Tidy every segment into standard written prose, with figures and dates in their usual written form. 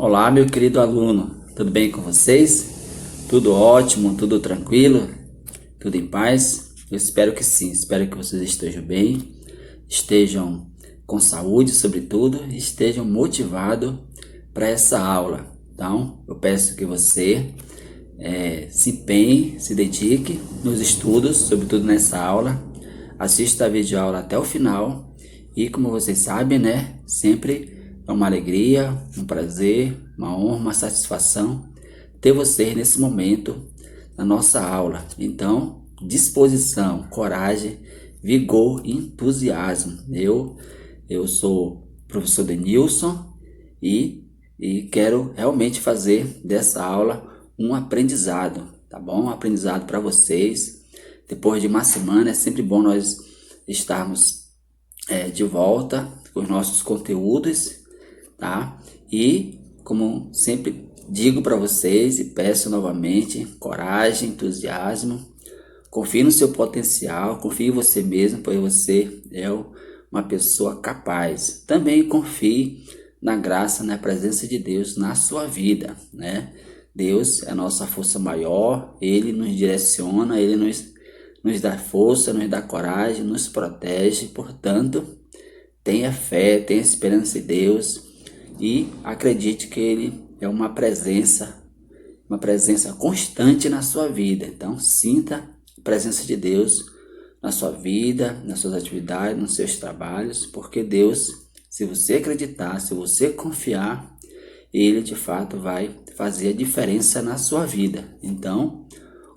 Olá, meu querido aluno, tudo bem com vocês? Tudo ótimo, tudo tranquilo? Tudo em paz? Eu espero que sim, espero que vocês estejam bem, estejam com saúde, sobretudo, e estejam motivados para essa aula. Então, eu peço que você se empenhe, se dedique nos estudos, sobretudo nessa aula, assista a videoaula até o final e, como vocês sabem, né, sempre é uma alegria, um prazer, uma honra, uma satisfação ter vocês nesse momento na nossa aula. Então, disposição, coragem, vigor e entusiasmo. Eu sou o professor Denilson e quero realmente fazer dessa aula um aprendizado, tá bom? Um aprendizado para vocês. Depois de uma semana é sempre bom nós estarmos de volta com os nossos conteúdos, tá? E como sempre digo para vocês e peço novamente, coragem, entusiasmo, confie no seu potencial, confie em você mesmo, pois você é uma pessoa capaz. Também confie na graça, na presença de Deus na sua vida, né? Deus é a nossa força maior, Ele nos direciona, Ele nos dá força, nos dá coragem, nos protege. Portanto, tenha fé, tenha esperança em Deus e acredite que Ele é uma presença constante na sua vida. Então, sinta a presença de Deus na sua vida, nas suas atividades, nos seus trabalhos, porque Deus, se você acreditar, se você confiar, Ele de fato vai fazer a diferença na sua vida. Então,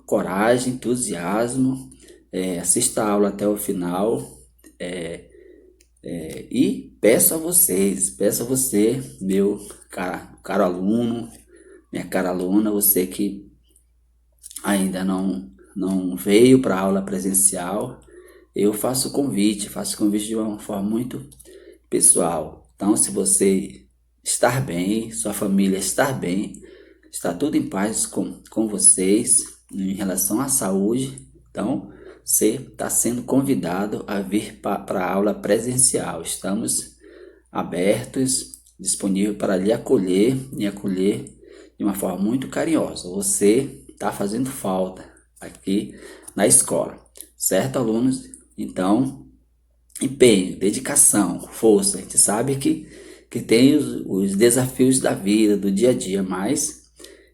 coragem, entusiasmo, assista a aula até o final, e peço a você, meu caro aluno, minha cara aluna, você que ainda não veio para a aula presencial, eu faço o convite de uma forma muito pessoal. Então, se você estar bem, sua família estar bem, está tudo em paz com vocês em relação à saúde, então você está sendo convidado a vir para a aula presencial. Estamos abertos, disponíveis para lhe acolher e acolher de uma forma muito carinhosa. Você está fazendo falta aqui na escola, certo, alunos? Então, empenho, dedicação, força. A gente sabe que tem os desafios da vida, do dia a dia, mas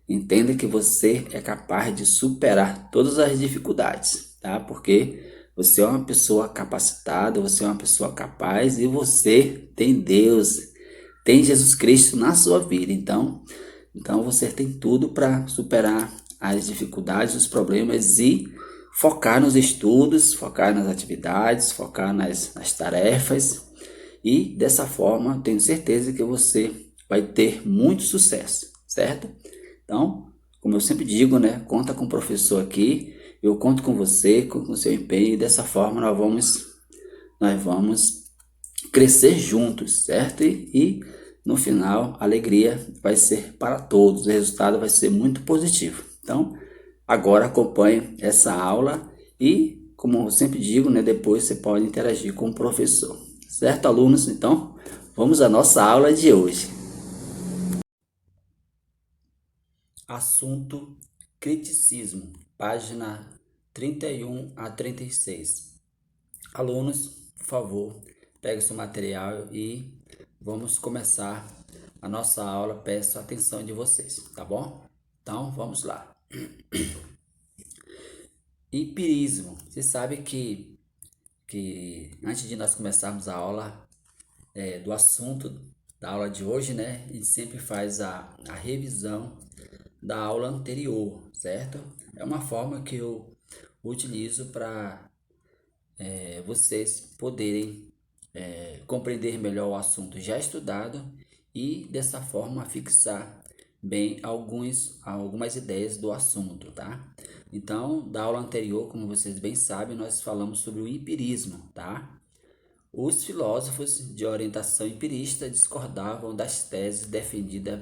entenda que você é capaz de superar todas as dificuldades, tá? Porque você é uma pessoa capacitada, você é uma pessoa capaz e você tem Deus, tem Jesus Cristo na sua vida. Então você tem tudo para superar as dificuldades, os problemas e focar nos estudos, focar nas atividades, focar nas tarefas. E dessa forma, tenho certeza que você vai ter muito sucesso, certo? Então, como eu sempre digo, né, conta com o professor aqui, eu conto com você, com o seu empenho, e dessa forma nós vamos crescer juntos, certo? E no final, a alegria vai ser para todos, o resultado vai ser muito positivo. Então, agora acompanhe essa aula e, como eu sempre digo, né, depois você pode interagir com o professor, certo, alunos? Então, vamos à nossa aula de hoje. Assunto: criticismo, página 31 a 36. Alunos, por favor, pegue seu material e vamos começar a nossa aula. Peço a atenção de vocês, tá bom? Então, vamos lá. Empirismo. Você sabe que antes de nós começarmos a aula do assunto da aula de hoje, né? A gente sempre faz a revisão da aula anterior, certo? É uma forma que eu utilizo para vocês poderem compreender melhor o assunto já estudado e dessa forma fixar bem algumas ideias do assunto, tá? Então, da aula anterior, como vocês bem sabem, nós falamos sobre o empirismo, tá? Os filósofos de orientação empirista discordavam das teses defendidas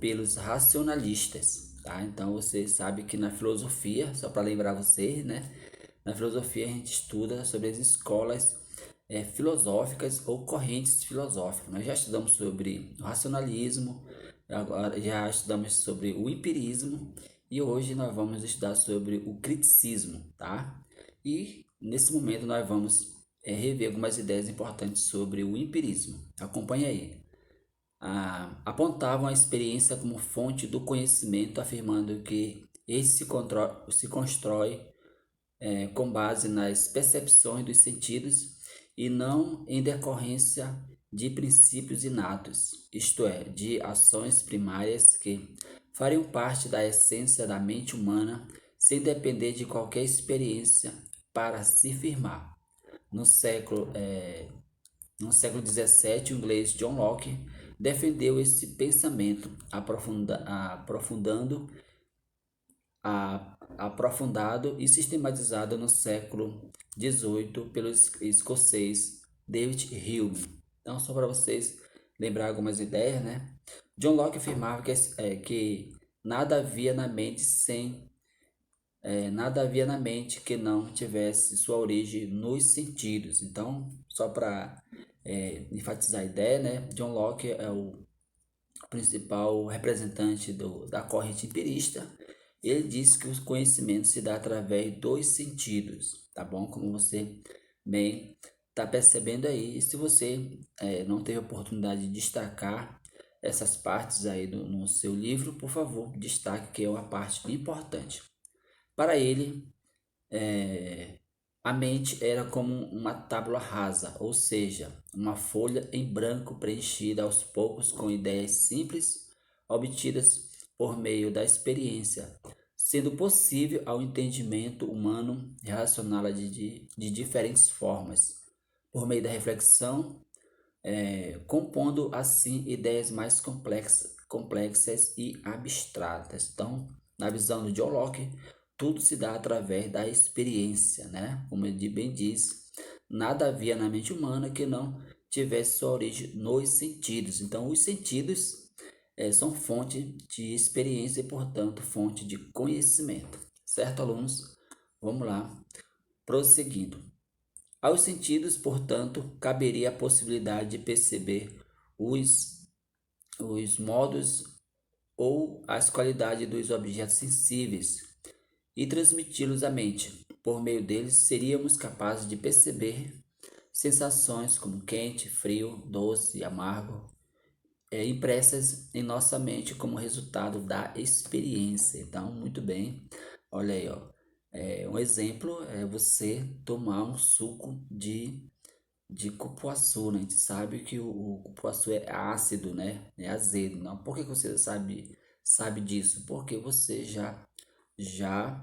pelos racionalistas, tá? Então você sabe que na filosofia, só para lembrar vocês, né? Na filosofia a gente estuda sobre as escolas filosóficas ou correntes filosóficas. Nós já estudamos sobre o racionalismo, Agora já estudamos sobre o empirismo e hoje nós vamos estudar sobre o criticismo, tá? E nesse momento nós vamos rever algumas ideias importantes sobre o empirismo. Acompanhe aí. Apontavam a experiência como fonte do conhecimento, afirmando que esse se constrói com base nas percepções dos sentidos e não em decorrência de princípios inatos, isto é, de ações primárias que fariam parte da essência da mente humana sem depender de qualquer experiência para se firmar. No século, no século XVII, o inglês John Locke defendeu esse pensamento, aprofundado e sistematizado no século XVIII pelo escocês David Hume. Então, só para vocês lembrar algumas ideias, né? John Locke afirmava que nada havia na mente nada havia na mente que não tivesse sua origem nos sentidos. Então, só para enfatizar a ideia, né? John Locke é o principal representante da corrente empirista. Ele diz que o conhecimento se dá através dos sentidos, tá bom? Como você bem está percebendo aí. E se você não teve oportunidade de destacar essas partes aí no seu livro, por favor, destaque que é uma parte importante. Para ele, a mente era como uma tábua rasa, ou seja, uma folha em branco preenchida aos poucos com ideias simples obtidas por meio da experiência, sendo possível ao entendimento humano relacioná-la de diferentes formas, por meio da reflexão, compondo assim ideias mais complexas e abstratas. Então, na visão do John Locke, tudo se dá através da experiência, né? Como ele bem diz, nada havia na mente humana que não tivesse sua origem nos sentidos. Então, os sentidos são fonte de experiência e, portanto, fonte de conhecimento. Certo, alunos? Vamos lá, prosseguindo. Aos sentidos, portanto, caberia a possibilidade de perceber os modos ou as qualidades dos objetos sensíveis e transmiti-los à mente. Por meio deles, seríamos capazes de perceber sensações como quente, frio, doce e amargo, impressas em nossa mente como resultado da experiência. Então, muito bem, olha aí, ó. Um exemplo é você tomar um suco de cupuaçu, né? A gente sabe que o cupuaçu é ácido, né? É azedo. Não, por que você sabe disso? Porque você já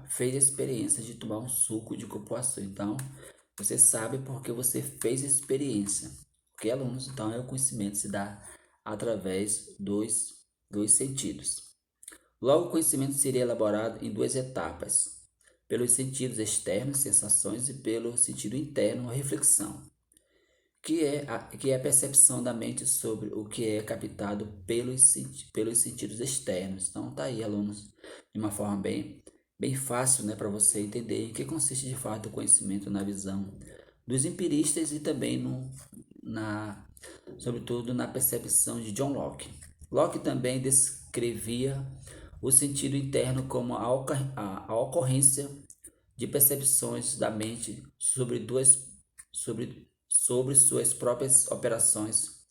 fez a experiência de tomar um suco de cupuaçu. Então, você sabe porque você fez a experiência. Ok, alunos? Então, o conhecimento se dá através dos sentidos. Logo, o conhecimento seria elaborado em duas etapas: pelos sentidos externos, sensações, e pelo sentido interno, reflexão, que é a percepção da mente sobre o que é captado pelos sentidos externos. Então, tá aí, alunos, de uma forma bem fácil, né, para você entender em que consiste de fato o conhecimento na visão dos empiristas e também sobretudo na percepção de John Locke. Locke também descrevia o sentido interno como a ocorrência de percepções da mente sobre suas próprias operações,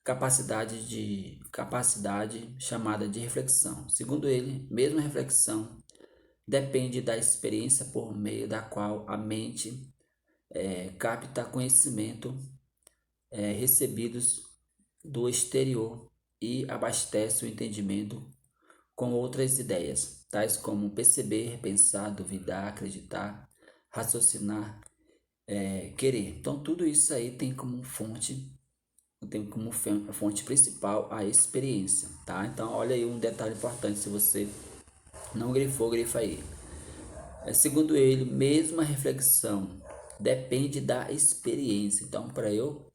capacidade chamada de reflexão. Segundo ele, mesmo a reflexão depende da experiência por meio da qual a mente capta conhecimento recebidos do exterior e abastece o entendimento com outras ideias, tais como perceber, pensar, duvidar, acreditar, raciocinar, querer. Então, tudo isso aí tem como fonte principal a experiência, tá? Então, olha aí um detalhe importante, se você não grifou, grifa aí. Segundo ele, mesmo a reflexão depende da experiência. Então, para eu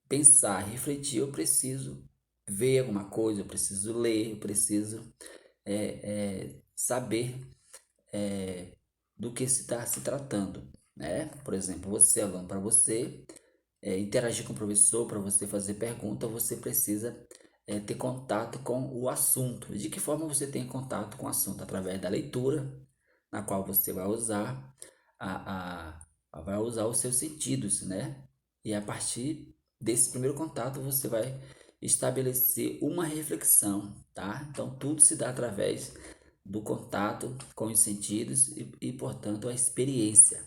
pensar, refletir, eu preciso ver alguma coisa, eu preciso ler, eu preciso saber do que se está se tratando, né? Por exemplo, você, aluno, para você interagir com o professor, para você fazer pergunta, você precisa ter contato com o assunto. De que forma você tem contato com o assunto? Através da leitura, na qual você vai usar vai usar os seus sentidos, né? E a partir desse primeiro contato você vai estabelecer uma reflexão, tá? Então tudo se dá através do contato com os sentidos portanto, a experiência,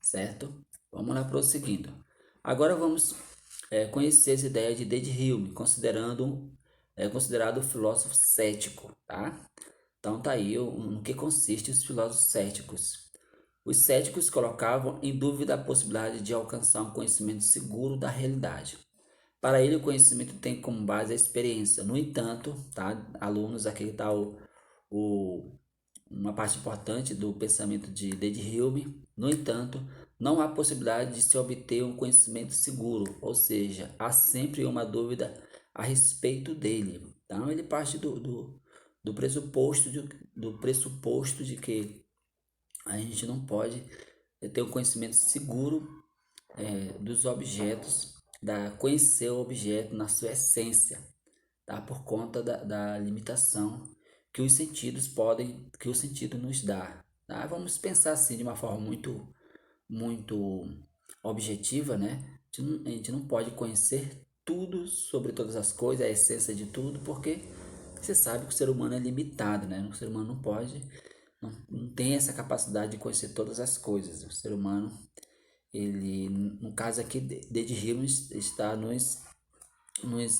certo? Vamos lá prosseguindo. Agora vamos conhecer as ideias de David Hume, considerado um filósofo cético, tá? Então tá aí no que consiste os filósofos céticos. Os céticos colocavam em dúvida a possibilidade de alcançar um conhecimento seguro da realidade. Para ele, o conhecimento tem como base a experiência. No entanto, tá, alunos, aqui está uma parte importante do pensamento de David Hume. No entanto, não há possibilidade de se obter um conhecimento seguro, ou seja, há sempre uma dúvida a respeito dele. Então, ele parte do pressuposto de que a gente não pode ter um conhecimento seguro dos objetos, conhecer o objeto na sua essência, tá? Por conta da limitação que o sentido nos dá, tá? Vamos pensar assim de uma forma muito objetiva, né? A gente não pode conhecer tudo sobre todas as coisas, a essência de tudo, porque você sabe que o ser humano é limitado, né? O ser humano não tem essa capacidade de conhecer todas as coisas. O ser humano, ele, no caso aqui, David Hume está nos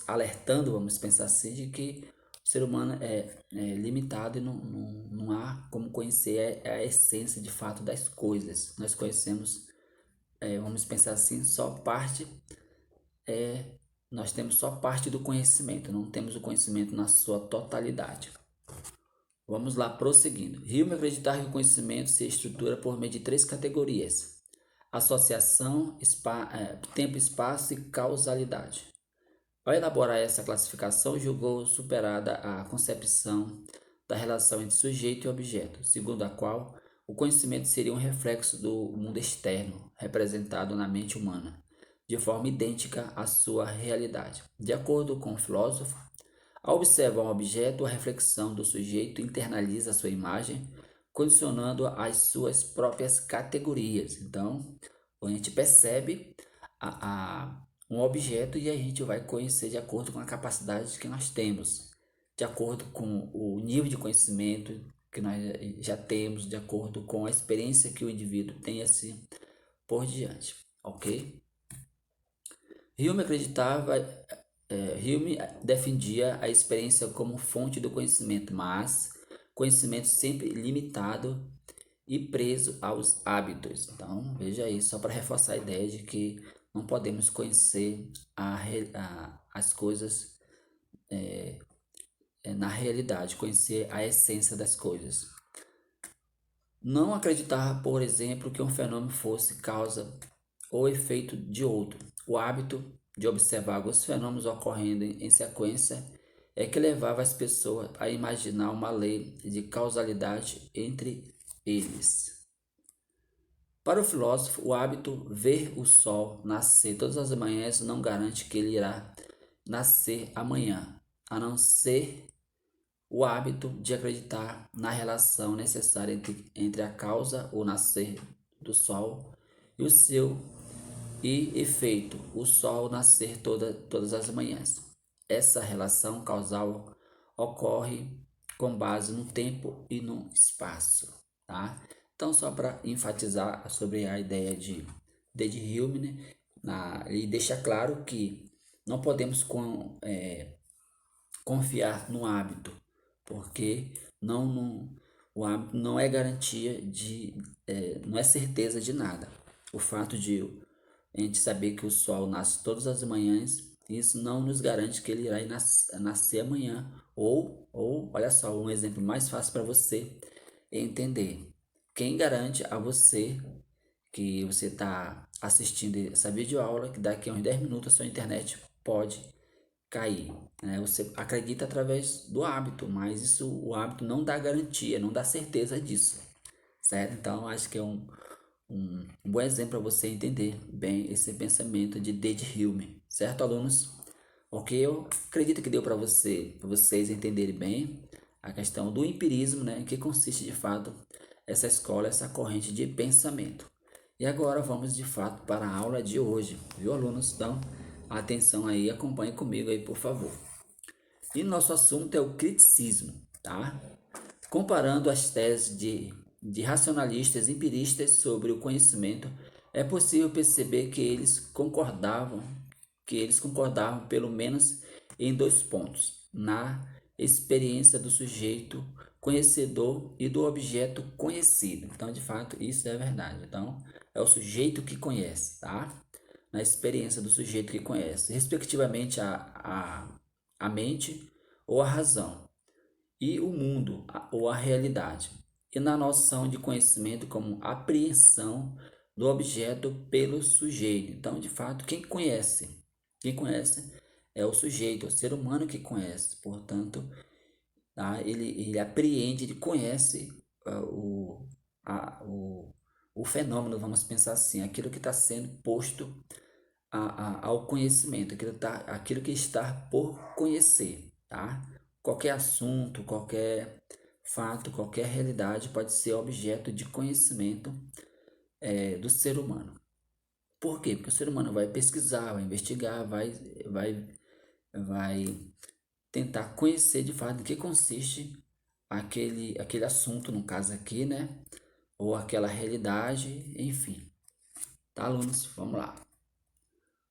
alertando, vamos pensar assim, de que o ser humano é limitado e não há como conhecer a essência de fato das coisas. Nós conhecemos, vamos pensar assim, só parte, nós temos só parte do conhecimento, não temos o conhecimento na sua totalidade. Vamos lá, prosseguindo. Hume acreditava que o conhecimento se estrutura por meio de três categorias: associação, tempo, espaço e causalidade. Ao elaborar essa classificação, julgou superada a concepção da relação entre sujeito e objeto, segundo a qual o conhecimento seria um reflexo do mundo externo, representado na mente humana, de forma idêntica à sua realidade. De acordo com o filósofo, ao observar um objeto, a reflexão do sujeito internaliza a sua imagem, condicionando às suas próprias categorias. Então, a gente percebe um objeto e a gente vai conhecer de acordo com a capacidade que nós temos, de acordo com o nível de conhecimento que nós já temos, de acordo com a experiência que o indivíduo tem, assim por diante, ok? Hume acreditava, Hume defendia a experiência como fonte do conhecimento, mas conhecimento sempre limitado e preso aos hábitos. Então, veja aí, só para reforçar a ideia de que não podemos conhecer as coisas na realidade, conhecer a essência das coisas. Não acreditar, por exemplo, que um fenômeno fosse causa ou efeito de outro. O hábito de observar alguns fenômenos ocorrendo em sequência é que levava as pessoas a imaginar uma lei de causalidade entre eles. Para o filósofo, o hábito ver o sol nascer todas as manhãs não garante que ele irá nascer amanhã, a não ser o hábito de acreditar na relação necessária entre a causa, o nascer do sol, e o seu efeito, o sol nascer todas as manhãs. Essa relação causal ocorre com base no tempo e no espaço, tá? Então, só para enfatizar sobre a ideia de Hume, né? Ele deixa claro que não podemos confiar no hábito, porque o hábito não é garantia não é certeza de nada. O fato de a gente saber que o sol nasce todas as manhãs, isso não nos garante que ele irá nascer amanhã. Olha só, um exemplo mais fácil para você entender. Quem garante a você que você está assistindo essa videoaula, que daqui a uns 10 minutos a sua internet pode cair, né? Você acredita através do hábito, mas o hábito não dá garantia, não dá certeza disso, certo? Então, acho que é um bom exemplo para você entender bem esse pensamento de David Hume, certo, alunos? Ok? Eu acredito que deu para vocês entenderem bem a questão do empirismo, né? Em que consiste de fato essa escola, essa corrente de pensamento. E agora vamos de fato para a aula de hoje, viu, alunos? Então, atenção aí, acompanhe comigo aí, por favor. E nosso assunto é o criticismo, tá? Comparando as teses de racionalistas e empiristas sobre o conhecimento, é possível perceber que eles concordavam pelo menos em dois pontos: na experiência do sujeito conhecedor e do objeto conhecido. Então, de fato, isso é verdade. Então, é o sujeito que conhece, tá? Na experiência do sujeito que conhece, respectivamente a mente ou a razão, e o mundo ou a realidade, e na noção de conhecimento como apreensão do objeto pelo sujeito. Então, de fato, quem conhece é o sujeito, é o ser humano que conhece. Portanto, tá? Ele apreende, ele conhece o fenômeno, vamos pensar assim, aquilo que está sendo posto ao conhecimento, aquilo que está por conhecer, tá? Qualquer assunto, qualquer fato, qualquer realidade pode ser objeto de conhecimento do ser humano. Por quê? Porque o ser humano vai pesquisar, vai investigar, vai tentar conhecer de fato em que consiste aquele assunto, no caso aqui, né? Ou aquela realidade, enfim. Tá, alunos? Vamos lá.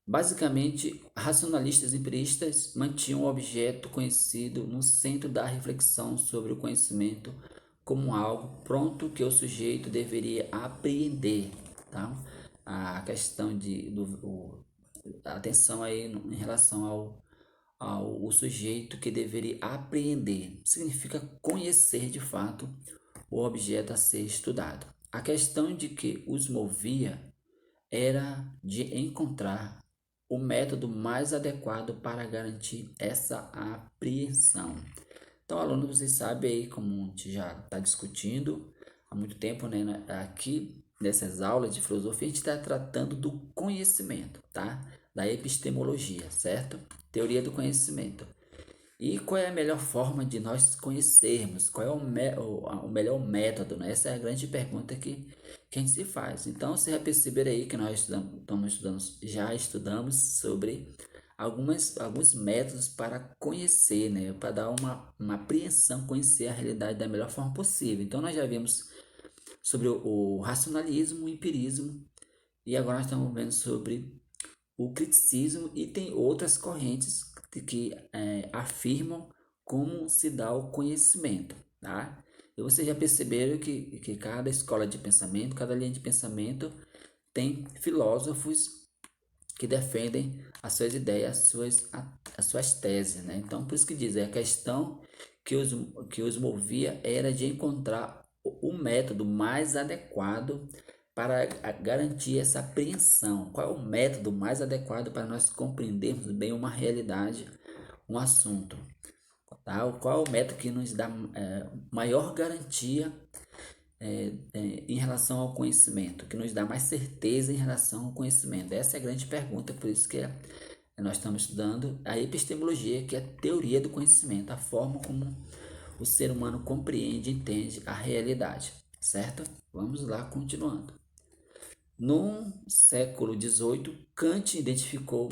Basicamente, racionalistas e empiristas mantinham o objeto conhecido no centro da reflexão sobre o conhecimento como algo pronto que o sujeito deveria apreender, tá? A questão atenção aí em relação ao sujeito que deveria apreender, significa conhecer de fato o objeto a ser estudado. A questão de que os movia era de encontrar o método mais adequado para garantir essa apreensão. Então, aluno, vocês sabem aí, como a gente já está discutindo há muito tempo, né? Aqui nessas aulas de filosofia, a gente está tratando do conhecimento, tá? Da epistemologia, certo? Teoria do conhecimento. E qual é a melhor forma de nós conhecermos? Qual é o melhor método, né? Essa é a grande pergunta que a gente se faz. Então, você vai perceber aí que nós já estudamos sobre alguns métodos para conhecer, né? Para dar uma apreensão, conhecer a realidade da melhor forma possível. Então, nós já vimos sobre o racionalismo, o empirismo, e agora nós estamos vendo sobre o criticismo, e tem outras correntes que afirmam como se dá o conhecimento, tá? E vocês já perceberam que cada escola de pensamento, cada linha de pensamento tem filósofos que defendem as suas ideias, as suas teses, né? Então, por isso que diz, a questão que os movia era de encontrar o método mais adequado para garantir essa apreensão. Qual é o método mais adequado para nós compreendermos bem uma realidade, um assunto? Tá? Qual é o método que nos dá maior garantia em relação ao conhecimento, que nos dá mais certeza em relação ao conhecimento? Essa é a grande pergunta, por isso que nós estamos estudando a epistemologia, que é a teoria do conhecimento, a forma como o ser humano compreende e entende a realidade, certo? Vamos lá, continuando. No século XVIII, Kant identificou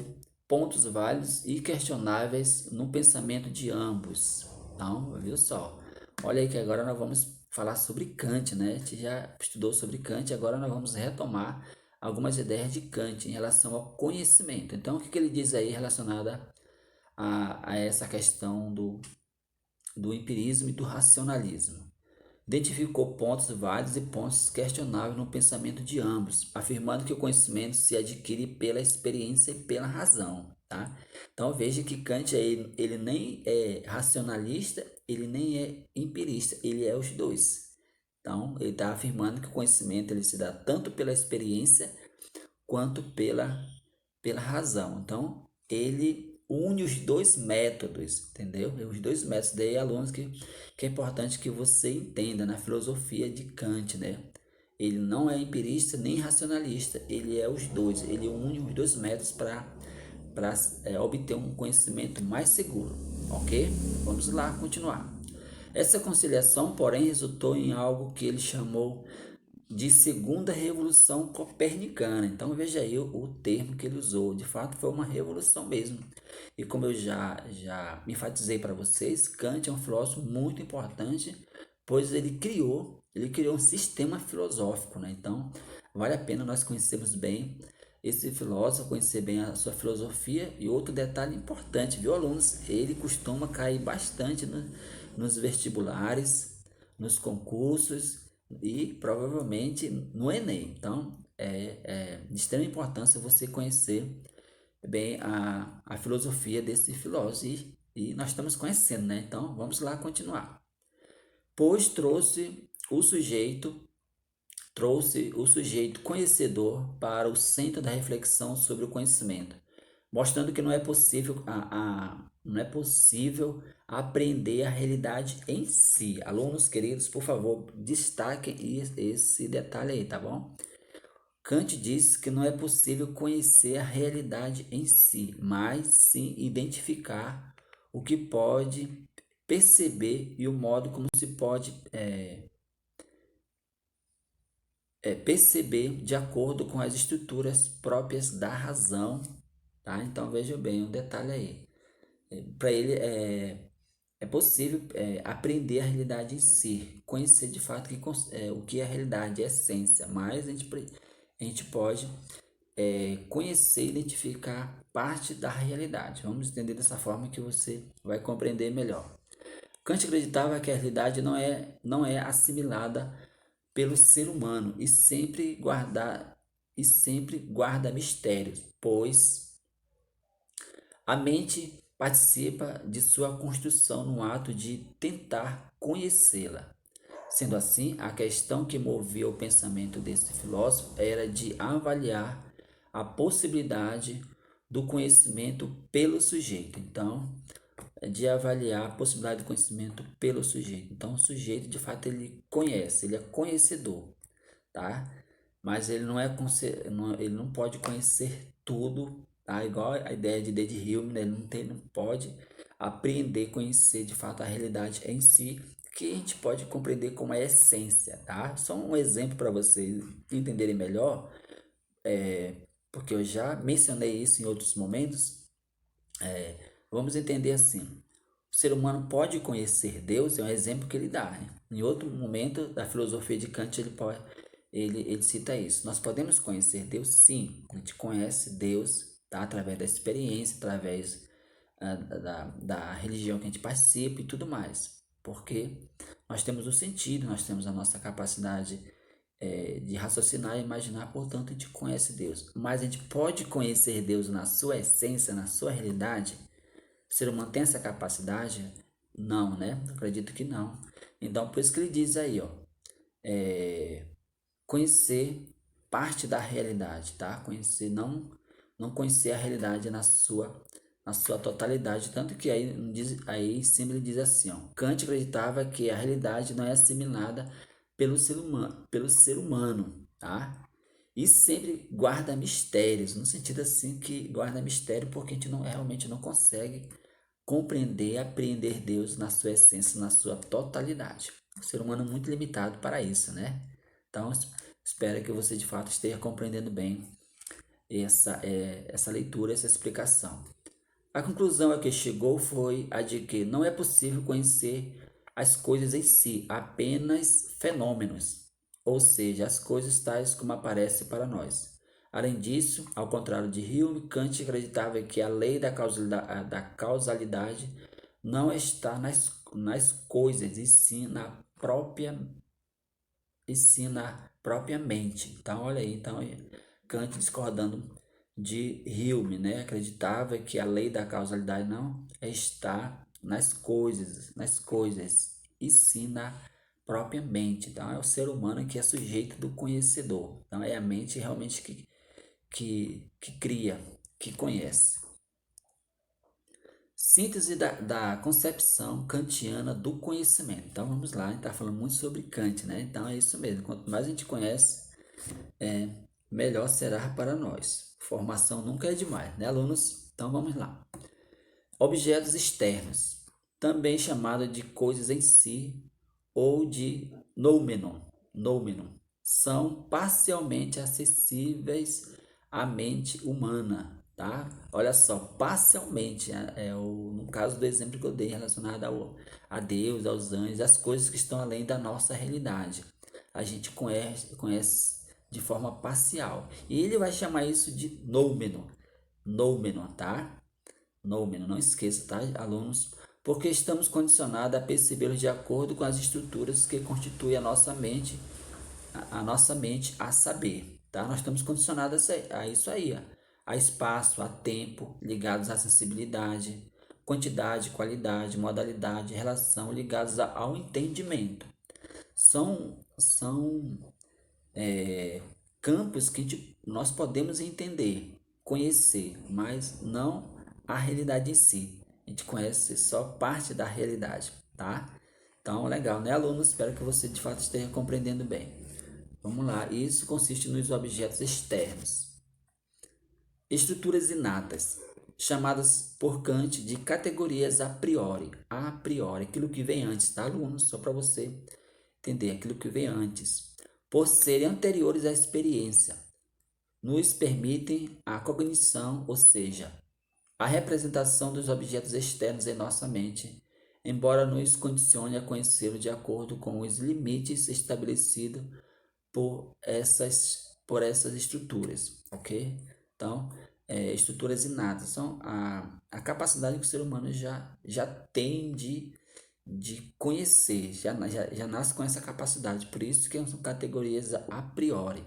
pontos válidos e questionáveis no pensamento de ambos. Então, viu só? Olha aí que agora nós vamos falar sobre Kant, né? A gente já estudou sobre Kant, agora nós vamos retomar algumas ideias de Kant em relação ao conhecimento. Então, o que ele diz aí relacionada a essa questão do empirismo e do racionalismo? Identificou pontos válidos e pontos questionáveis no pensamento de ambos, afirmando que o conhecimento se adquire pela experiência e pela razão, tá? Então veja que Kant ele nem é racionalista, ele nem é empirista, ele é os dois. Então ele está afirmando que o conhecimento ele se dá tanto pela experiência quanto pela razão. Então ele une os dois métodos, entendeu? Os dois métodos. Daí, alunos, que é importante que você entenda na filosofia de Kant, né? Ele não é empirista nem racionalista, ele é os dois, ele une os dois métodos para para obter um conhecimento mais seguro, ok? Vamos lá continuar. Essa conciliação, porém, resultou em algo que ele chamou de segunda revolução copernicana. Então veja aí o termo que ele usou. De fato, foi uma revolução mesmo. E como eu já enfatizei para vocês, Kant é um filósofo muito importante, pois ele criou um sistema filosófico, né? Então vale a pena nós conhecermos bem esse filósofo, conhecer bem a sua filosofia. E outro detalhe importante, viu, alunos? Ele costuma cair bastante nos vestibulares, nos concursos e provavelmente no Enem. Então, é de extrema importância você conhecer bem a filosofia desse filósofo e nós estamos conhecendo, né? Então, vamos lá continuar. Pois trouxe o sujeito conhecedor para o centro da reflexão sobre o conhecimento, mostrando que não é possível aprender a realidade em si. Alunos queridos, por favor, destaquem esse detalhe aí, tá bom? Kant diz que não é possível conhecer a realidade em si, mas sim identificar o que pode perceber e o modo como se pode perceber de acordo com as estruturas próprias da razão, tá? Então veja bem um detalhe aí. Para ele é possível aprender a realidade em si, conhecer de fato o que é a realidade, a essência, mas a gente pode conhecer e identificar parte da realidade. Vamos entender dessa forma que você vai compreender melhor. Kant acreditava que a realidade não é assimilada pelo ser humano e sempre guarda mistérios, pois a mente participa de sua construção no ato de tentar conhecê-la. Sendo assim, a questão que movia o pensamento desse filósofo era de avaliar a possibilidade do conhecimento pelo sujeito. Então, de avaliar a possibilidade do conhecimento pelo sujeito. Então, o sujeito, de fato, ele conhece, ele é conhecedor, tá? Mas ele não pode conhecer tudo, tá? Igual a ideia de Hume, né? Ele não pode apreender, conhecer de fato a realidade em si, que a gente pode compreender como a essência, tá? Só um exemplo para vocês entenderem melhor, porque eu já mencionei isso em outros momentos. Vamos entender assim: o ser humano pode conhecer Deus, é um exemplo que ele dá, né? Em outro momento da filosofia de Kant, ele cita isso. Nós podemos conhecer Deus? Sim, a gente conhece Deus, tá? Através da experiência, através da religião que a gente participa e tudo mais. Porque nós temos o sentido, nós temos a nossa capacidade de raciocinar e imaginar, portanto, a gente conhece Deus. Mas a gente pode conhecer Deus na sua essência, na sua realidade? O ser humano tem essa capacidade? Não, né? Acredito que não. Então, por isso que ele diz aí, ó, conhecer parte da realidade, tá? Não conhecer a realidade na sua totalidade, tanto que aí em cima ele diz assim, ó, Kant acreditava que a realidade não é assimilada pelo ser humano, tá? E sempre guarda mistérios, no sentido assim que guarda mistério porque a gente realmente não consegue compreender e apreender Deus na sua essência, na sua totalidade. O ser humano é muito limitado para isso, né? Então, espero que você de fato esteja compreendendo bem essa leitura, essa explicação. A conclusão a que chegou foi a de que não é possível conhecer as coisas em si, apenas fenômenos, ou seja, as coisas tais como aparecem para nós. Além disso, ao contrário de Hume, Kant acreditava que a lei da causalidade não está nas coisas, e sim na própria mente. Então, olha aí, então, Kant discordando de Hume, né? Acreditava que a lei da causalidade não está nas coisas, e sim na própria mente. Então, é o ser humano que é sujeito do conhecedor. Então, é a mente realmente que cria, que conhece. Síntese da concepção kantiana do conhecimento. Então vamos lá, a gente está falando muito sobre Kant, né? Então é isso mesmo. Quanto mais a gente conhece, melhor será para nós. Formação nunca é demais, né, alunos? Então vamos lá. Objetos externos, também chamado de coisas em si ou de noumenon, são parcialmente acessíveis à mente humana, tá? Olha só, parcialmente, no caso do exemplo que eu dei relacionado a Deus, aos anjos, as coisas que estão além da nossa realidade. A gente conhece de forma parcial. E ele vai chamar isso de noumenon, tá? Noumeno, não esqueça, tá, alunos? Porque estamos condicionados a percebê-los de acordo com as estruturas que constituem a nossa mente a saber, tá? Nós estamos condicionados a isso aí, ó, a espaço, a tempo, ligados à sensibilidade, quantidade, qualidade, modalidade, relação, ligados ao entendimento. São campos que nós podemos entender, conhecer, mas não a realidade em si. A gente conhece só parte da realidade, tá? Então, legal, né, alunos? Espero que você de fato esteja compreendendo bem. Vamos lá, isso consiste nos objetos externos. Estruturas inatas, chamadas por Kant de categorias a priori, aquilo que vem antes, tá, alunos? Só para você entender, aquilo que vem antes, por serem anteriores à experiência, nos permitem a cognição, ou seja, a representação dos objetos externos em nossa mente, embora nos condicione a conhecê-lo de acordo com os limites estabelecidos por essas estruturas, ok? Então, estruturas inatas são a capacidade que o ser humano já tem de conhecer, já nasce com essa capacidade, por isso que são categorias a priori.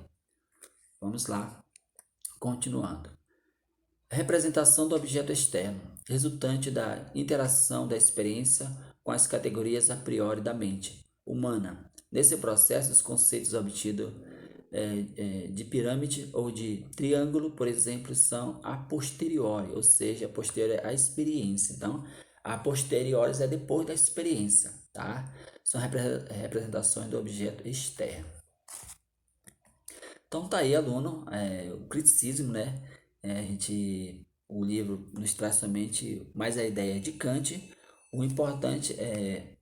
Vamos lá, continuando. Representação do objeto externo, resultante da interação da experiência com as categorias a priori da mente humana. Nesse processo, os conceitos obtidos de pirâmide ou de triângulo, por exemplo, são a posteriori, ou seja, a posterior à experiência. Então, a posteriores é depois da experiência, tá? São representações do objeto externo. Então tá aí, aluno, o criticismo, né? O livro nos traz somente mais a ideia de Kant. O importante é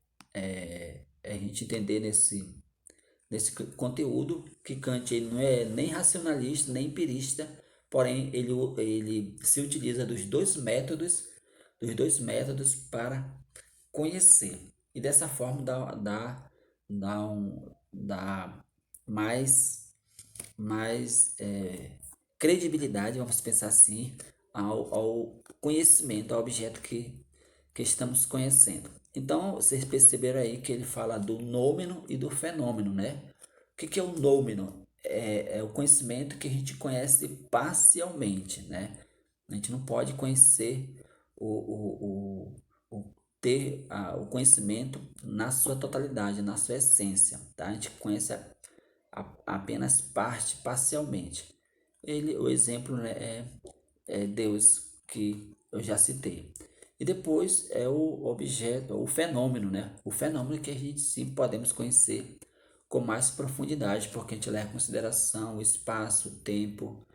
a gente entender nesse conteúdo que Kant ele não é nem racionalista nem empirista, porém ele se utiliza dos dois métodos para conhecer e dessa forma dá mais credibilidade, vamos pensar assim, ao conhecimento, ao objeto que estamos conhecendo. Então, vocês perceberam aí que ele fala do nômeno e do fenômeno, né? O que é o nômeno? É o conhecimento que a gente conhece parcialmente, né? A gente não pode conhecer ter o conhecimento na sua totalidade, na sua essência, tá? A gente conhece apenas parcialmente. O exemplo, né, é Deus, que eu já citei. E depois é o objeto, o fenômeno, né? O fenômeno que a gente sim podemos conhecer com mais profundidade, porque a gente leva em consideração o espaço, o tempo,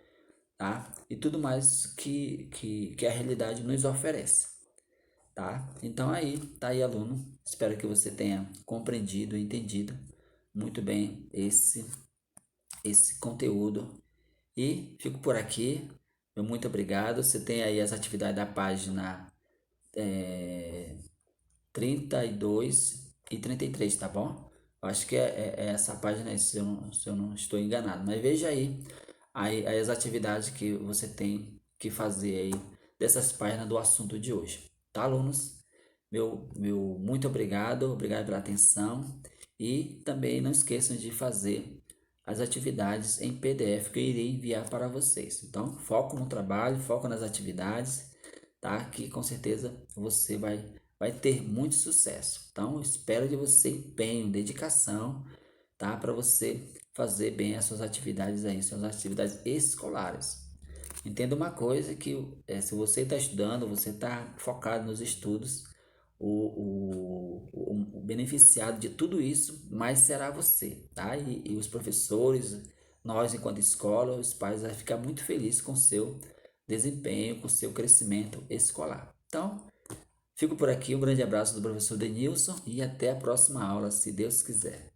tá? E tudo mais que a realidade nos oferece, tá? Então aí, tá aí, aluno. Espero que você tenha compreendido e entendido muito bem esse conteúdo. E fico por aqui. Meu muito obrigado. Você tem aí as atividades da página 32 e 33, tá bom? Eu acho que é essa página aí, se eu não estou enganado. Mas veja aí as atividades que você tem que fazer aí dessas páginas do assunto de hoje. Tá, alunos? Meu muito obrigado pela atenção. E também não esqueçam de fazer as atividades em PDF que eu irei enviar para vocês. Então, foco no trabalho, foco nas atividades, tá? Que com certeza você vai ter muito sucesso. Então, eu espero de você empenho, dedicação, tá? Para você fazer bem as suas atividades aí, suas atividades escolares. Entenda uma coisa que se você está estudando, você está focado nos estudos, o beneficiado de tudo isso mais será você, tá? E os professores, nós enquanto escola, os pais vão ficar muito felizes com o seu desempenho, com o seu crescimento escolar. Então, fico por aqui, um grande abraço do professor Denilson e até a próxima aula, se Deus quiser.